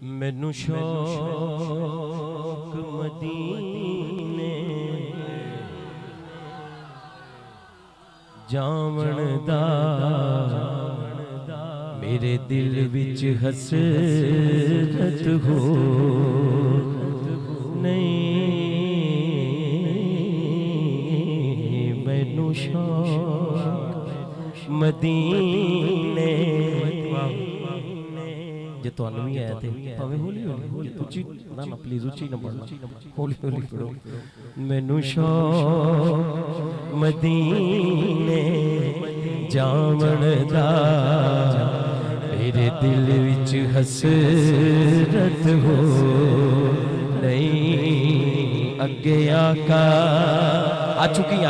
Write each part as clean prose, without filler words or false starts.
مینوں شوق مدینے جاون دا میرے دل وچ حسرت ہو نہیں مینوں شوق مدینے جے تانوں بھی ہے تے پاویں ہولی ہولی اچھی نہ پلیز اچھی نہ پڑھنا ہولی ہولی پڑھو مینوں شوق مدینے جاون دا میرے دل وچ حسرت ہو نہیں اگے آقا آ چکی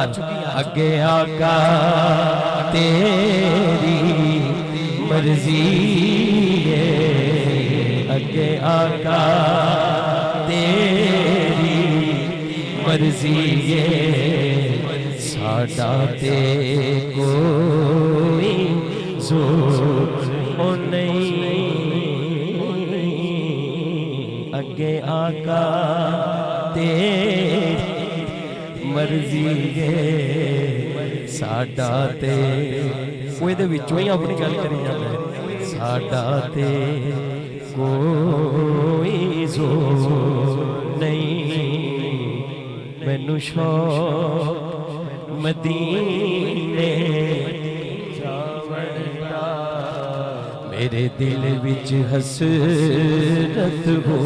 اگے آقا تیری مرضی ہے اگے آقا تیری مرضی ہے ساڈا تے کوئی زور نہیں اگے آقا تیری مرضی ہے ساڈا تے کوئی دے وچوں ہی اپنی گل کری جاندا ہے ساڈا تے کوئی زور نہیں مینوں شوق مدینے میرے دل وچ حسرت ہو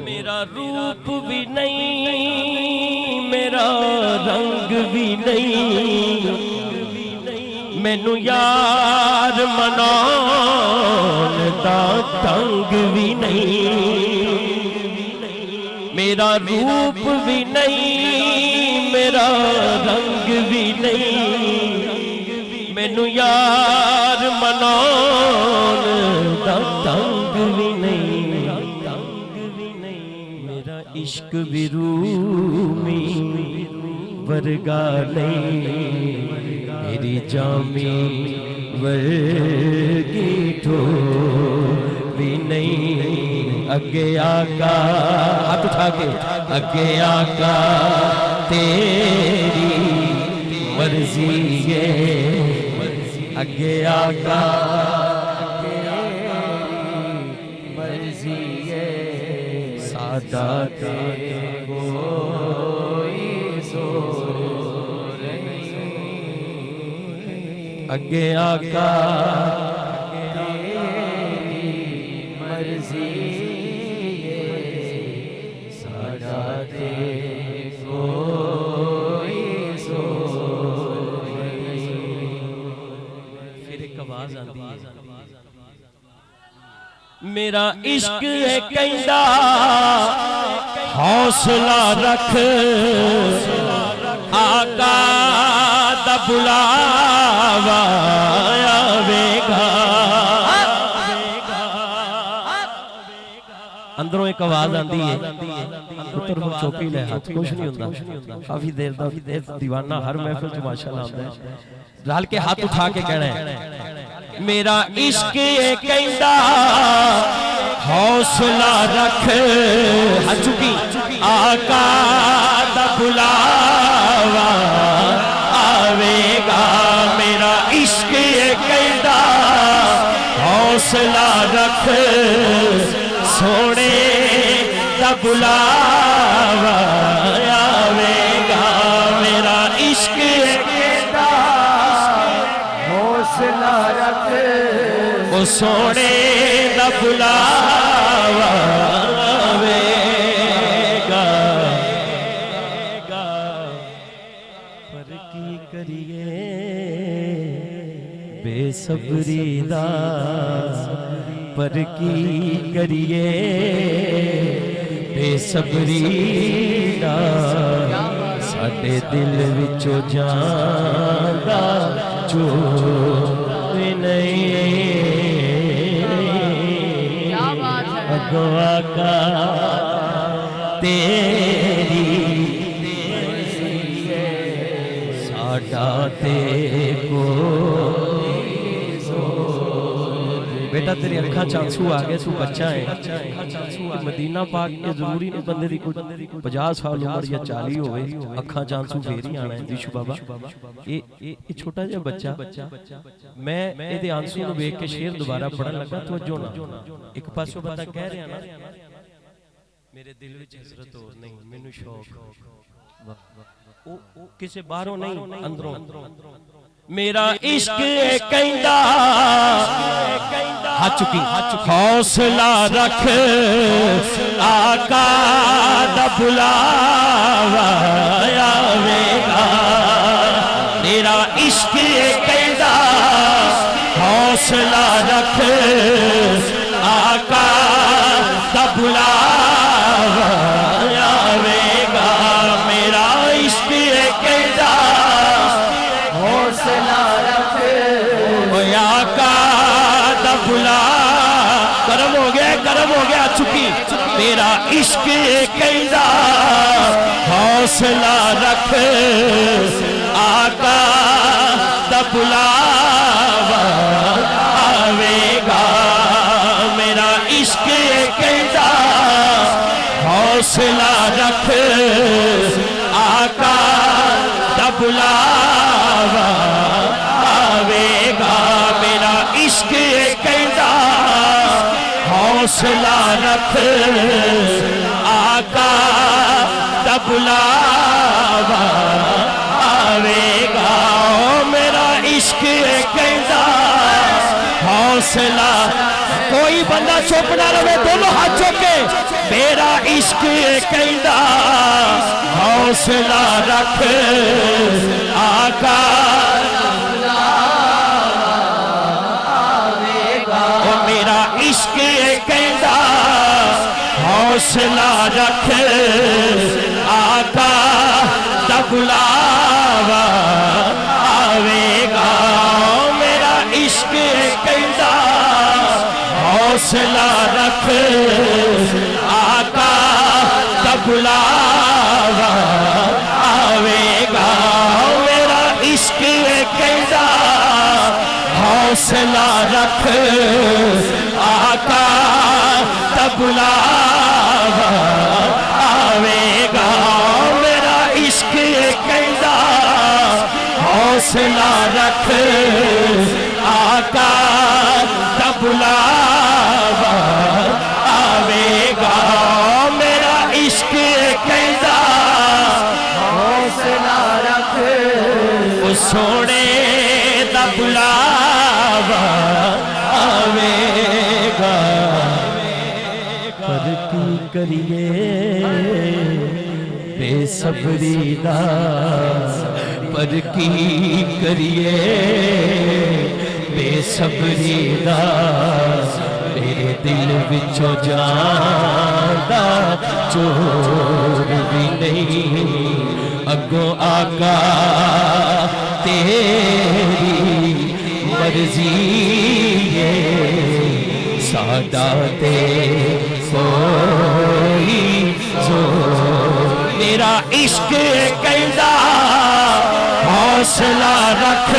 میرا روپ بھی نہیں میرا رنگ بھی نہیں مینوں یار منان دا تنگ بھی نہیں میرا روپ بھی نہیں میرا رنگ بھی نہیں مینوں یار منان دا تنگ بھی نہیں میرا عشق بھی رومی ورگا نہیں میری جامی ورگی ٹھو بھی نہیں اگے آقا ہاتھ اٹھا کے اگے آقا تیری مرضی ہے اگے آقا تیری مرضی ہے ساڈا تے کوئی زور نہیں اگے آقا تیری مرضی ہے ساڈا تے کوئی زور آواز آتی ہے میرا عشق ہے کہندا حوصلہ رکھ آقا دا بلاوا آوے گا اندروں ایک آواز آندی ہے پتر وہ چوکی لے ہاتھ کچھ نہیں ہوندا کافی دیر دا دیوانہ ہر محفل جو ماشاءاللہ آندا ہے رال کے ہاتھ اٹھا کے کہنا ہے میرا عشق ہے کہندا حوصلہ رکھ ہاتھ چکی آقا دا بلاوا آوے گا میرا عشق ہے کہندا حوصلہ رکھ سونے دا بلاوا آوے گا میرا عشق ہے کہندا حوصلہ رکھ او سونے دا بلاوا آوے گا پر کی کریے بے صبری دا پر کی کریے بے صبری دا ساڈے دل وچوں جاندا جو نہیں اگوں آقا تیری ساڈا تے کوئی زور بیٹا تیری اکھاں چانسو آگے تو بچہ ہے مدینہ پاک یہ ضروری نہیں بندے دی کوئی 50 سال عمر یا 40 ہوئے اکھاں چانسو پھیری آنا ہے دیشو بابا یہ چھوٹا جا بچہ میں یہ آنسو نو بیک کے شیر دوبارہ پڑھن لگا توجہ نہ ایک پاسو بندہ کہہ رہے ہیں نا میرے دل وچ حسرت ہو نہیں مینوں شوق کسے باہروں نہیں اندروں میرا عشق کہندا ہاتھ چکی حوصلہ رکھ آقا دا بلاوا آوے گا میرا عشق کہندا حوصلہ رکھ آقا دا بلاوا آوے گا میرا عشق کہندا حوصلہ رکھ آقا دا بلا کرم ہو گیا چکی میرا عشق کہندا حوصلہ رکھ آقا دا بلاوا آوے گا میرا عشق کہندا حوصلہ رکھ آقا دا بلاوا آوے گا میرا عشق کہندا حوصلہ رکھ آقا دا بلاوا آوے گا میرا عشق کہندا حوصلہ کوئی بندہ چپ نہ رہے دونوں ہاتھ چوکے میرا عشق کہندا حوصلہ رکھ آقا میرا عشق کہندا حوصلہ رکھ آقا دا بلاوا آوے گا میرا عشق کہندا حوصلہ رکھ آقا دا بلاوا آوے گا میرا عشق کہندا حوصلہ رکھ آقا دا بلاوا آوے گا میرا عشق کہندا حوصلہ رکھ آقا دا بلاوا آوے گا میرا عشق کہندا حوصلہ رکھ سونے دا بلاوا آوے گا پر کی کریے بے صبری دا پر کی کریے بے صبری دا میرے دل وچوں جاندا چور بھی نہیں اگوں آقا تیری مرضی ہے سادہ تے کوئی زور میرا عشق کہندا حوصلہ رکھ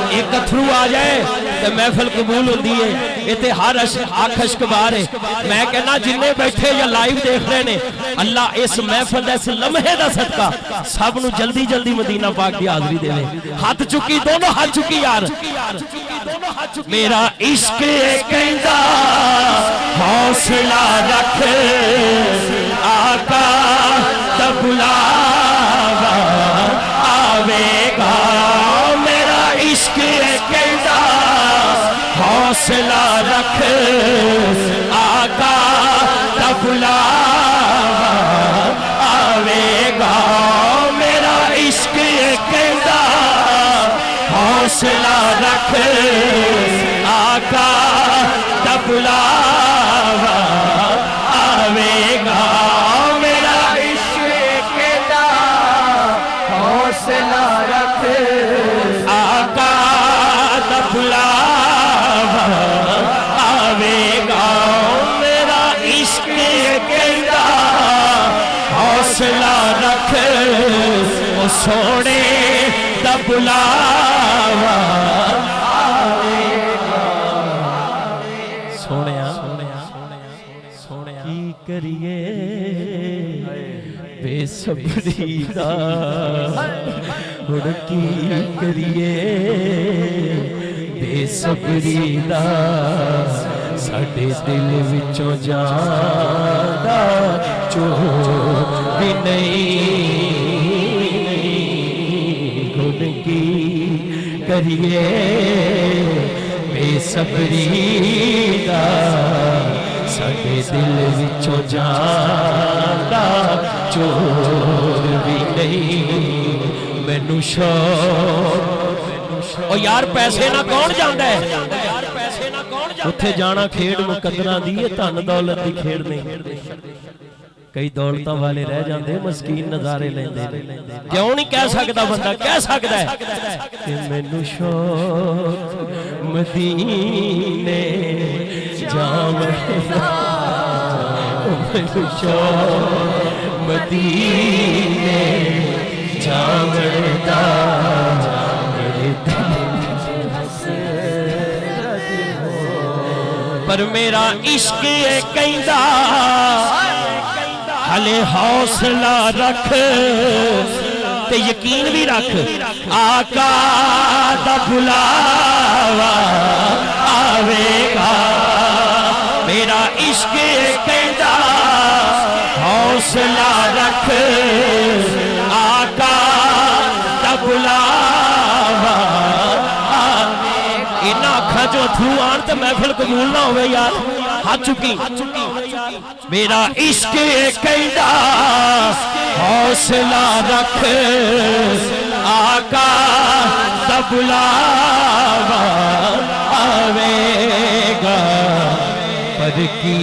ایک اتھرو آ جائے تو محفل قبول ہوتی ہے یہ تے ہر آنکھ اشک بار ہے میں کہنا جنہیں بیٹھے یا لائیو دیکھ رہے نے اللہ اس محفل اس لمحے دا صدقہ سب نو جلدی جلدی مدینہ پاک کی حاضری دے ہاتھ چکی دونوں ہاتھ چکی یار میرا عشق کہندا حوصلہ رکھ آقا دا بلاوا آوے گا میرا عشق کہندا حوصلہ رکھ آقا دا بلاوا آوے گا میرا عشق کہندا حوصلہ رکھ آقا دا بلاوا آوے گا میرا عشق کہندا حوصلہ رکھ آقا دا بلاوا آوے گا میرا عشق کہندا حوصلہ رکھ او سونے دا بلاوا آوے گا سونیا کی کریے بے صبری دا ہن کی کریے بے صبری دا ساڈے دل وچوں جاندا چور بھی نہیں ہن کی کریے بے صبری دا ساڈے دل وچوں جاندا چور بھی نہیں مینوں شوق او یار پیسے نہ کون جاندا ہے اتھے جانا کھیڑ مقدراں دی دھن دولت دی کھیڑ نہیں کئی دولتاں والے رہ جاندے مسکین نظارے لیندے کیوں نہیں کہہ سکدا بندہ کہہ سکدا ہے کہ مینوں شوق مدینے جاوڑدا مینوں شوق مدینے جاوڑدا پر میرا عشق کہندا ہلے حوصلہ رکھ تے یقین بھی رکھ آقا دا بلاوا آوے گا میرا عشق کہندا حوصلہ رکھ آقا دا بلاوا اینا آکھا جو تھو آن تے محفل قبول نہ ہوئے یار ہاتھ چکی میرا عشق کہندا حوصلہ رکھ آقا دا بلاوا آوے گا پر کی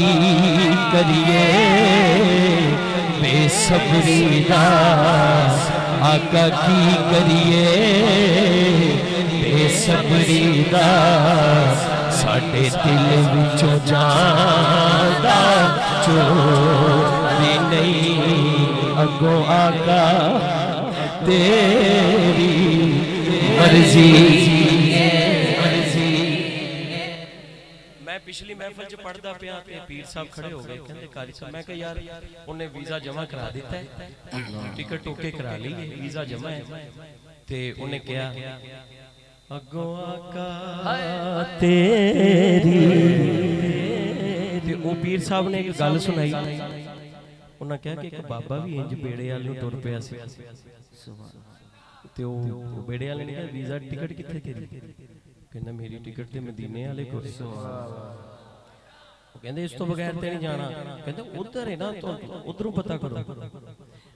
کریے بے صبری دا آقا کی کریے بے صبری دا ساڈے دل وچوں جاندا چور بھی نہیں اگوں آقا تیری مرضی میں پچھلی محفل چ پڑھدا پیا تے پیر صاحب کھڑے ہو گئے کہندے قاری صاحب میں کہ یار انہیں ویزا جمع کرا دیتا ہے ٹکٹ اوکے کرا لی ویزا جمع ہے تے انہیں کیا اگوں آقا تیری تے او پیر صاحب نے ایک گل سنائی انہاں کہا کہ ایک بابا بھی انج بیڑے والے نوں ٹر پیا سی تے او بیڑے والے نے کہا ویزا ٹکٹ کتھے تیری کہندا میری ٹکٹ تے مدینے والے کول کہندے اس تو بغیر تے نہیں جانا کہندے ادھر ہے نا تو ادھروں پتہ کرو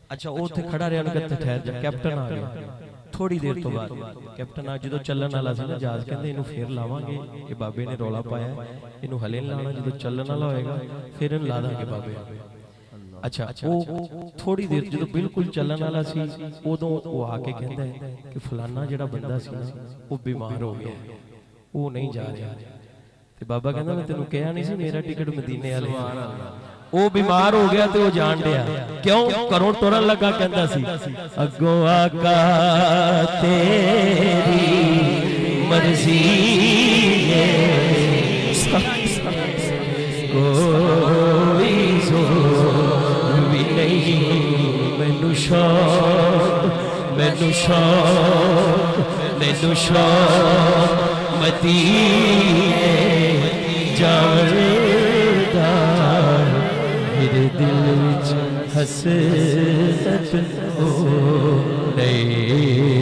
اچھا او تے کھڑا رہیا کہ ٹھہر جا کیپٹن آ گیا تھوڑی دیر تو بعد کیپٹن آج جدو چلن والا سی نا جہاز کہندے اینو پھر لاواں گے کہ بابے نے رولا پایا اینو ہلے لانا جدو چلن والا ہوئے گا پھر ان لا داں گے بابے اچھا وہ تھوڑی دیر جدو بالکل چلن والا سی ادوں وہ آ کے کہندا ہے کہ فلانا جڑا بندہ سی نا وہ بیمار ہو گیا وہ نہیں جا رہا تے بابا کہندا میں تینوں کہیا نہیں سی میرا ٹکٹ مدینے والے وہ بیمار ہو گیا تے وہ جان دیا کیوں کروں ٹرن لگا کہندا سی اگوں آقا تیری مرضی ہے کوئی زور بھی نہیں مینوں شوق مدینے جاوڑدا میرے دل وچ حسرت ہو رہی